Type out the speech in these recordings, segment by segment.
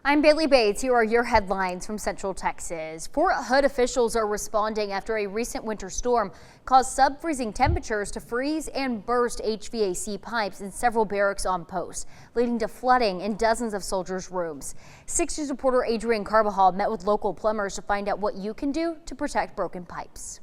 I'm Bailey Bates. Here are your headlines from Central Texas. Fort Hood officials are responding after a recent winter storm caused sub-freezing temperatures to freeze and burst HVAC pipes in several barracks on post, leading to flooding in dozens of soldiers' rooms. 6 News reporter Adrian Carbajal met with local plumbers to find out what you can do to protect broken pipes.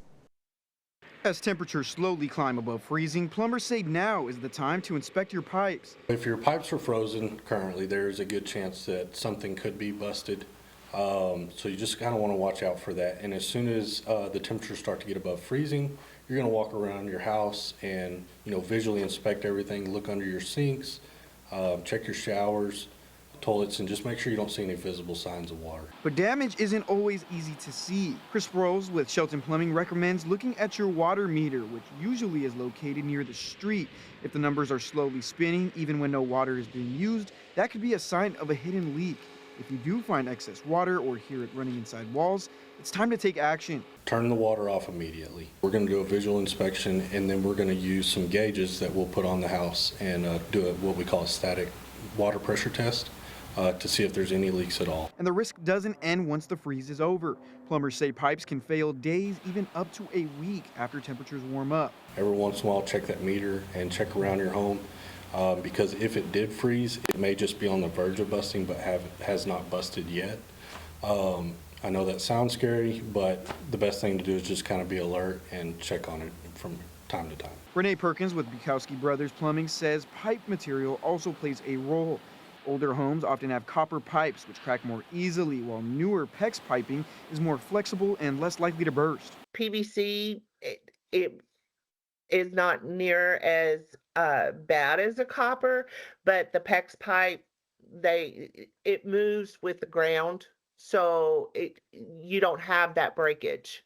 As temperatures slowly climb above freezing, plumbers say now is the time to inspect your pipes. If your pipes are frozen currently, there's a good chance that something could be busted. So you just kind of want to watch out for that. And as soon as the temperatures start to get above freezing, you're going to walk around your house and visually inspect everything, look under your sinks, check your showers, toilets, and just make sure you don't see any visible signs of water. But damage isn't always easy to see. Chris Rose with Shelton Plumbing recommends looking at your water meter, which usually is located near the street. If the numbers are slowly spinning, even when no water is being used, that could be a sign of a hidden leak. If you do find excess water or hear it running inside walls, it's time to take action. Turn the water off immediately. We're going to do a visual inspection, and then we're going to use some gauges that we'll put on the house and do what we call a static water pressure test. To see if there's any leaks at all. And the risk doesn't end once the freeze is over. Plumbers say pipes can fail days, even up to a week after temperatures warm up. Every once in a while, check that meter and check around your home because if it did freeze, it may just be on the verge of busting, but has not busted yet. I know that sounds scary, but the best thing to do is just kind of be alert and check on it from time to time. Renee Perkins with Bukowski Brothers Plumbing says pipe material also plays a role. Older homes often have copper pipes, which crack more easily, while newer PEX piping is more flexible and less likely to burst. PVC, it is not near as bad as a copper, but the PEX pipe, it moves with the ground, so you don't have that breakage.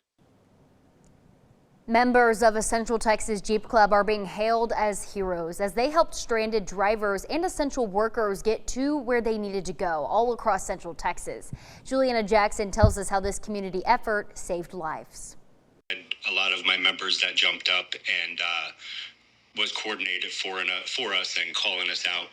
Members of a Central Texas Jeep Club are being hailed as heroes as they helped stranded drivers and essential workers get to where they needed to go all across Central Texas. Juliana Jackson tells us how this community effort saved lives. A lot of my members that jumped up and was coordinated for us and calling us out,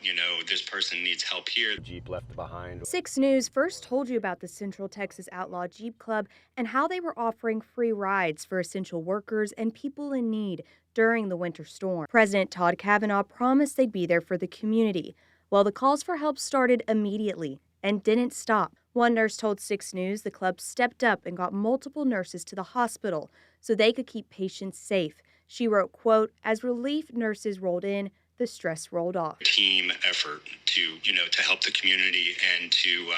this person needs help here. Jeep left behind. 6 News first told you about the Central Texas Outlaw Jeep Club and how they were offering free rides for essential workers and people in need during the winter storm. President Todd Kavanaugh promised they'd be there for the community. Well, the calls for help started immediately and didn't stop. One nurse told 6 News the club stepped up and got multiple nurses to the hospital so they could keep patients safe. She wrote, quote, "As relief nurses rolled in, the stress rolled off." Team effort to help the community and to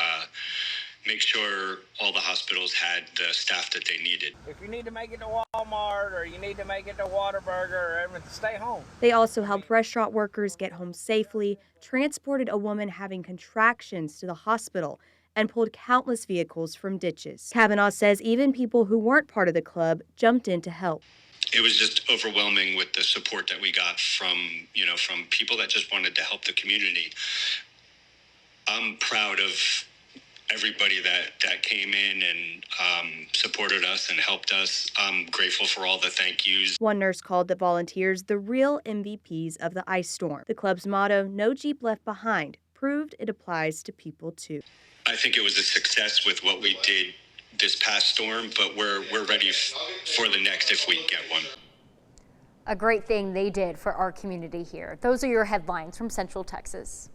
make sure all the hospitals had the staff that they needed. If you need to make it to Walmart or you need to make it to Whataburger or everything, stay home. They also helped restaurant workers get home safely, transported a woman having contractions to the hospital, and pulled countless vehicles from ditches. Kavanaugh says even people who weren't part of the club jumped in to help. It was just overwhelming with the support that we got from people that just wanted to help the community. I'm proud of everybody that came in and supported us and helped us. I'm grateful for all the thank yous. One nurse called the volunteers the real MVPs of the ice storm. The club's motto, "No Jeep Left Behind," proved it applies to people too. I think it was a success with what we did this past storm, but we're ready for the next if we get one. A great thing they did for our community here. Those are your headlines from Central Texas.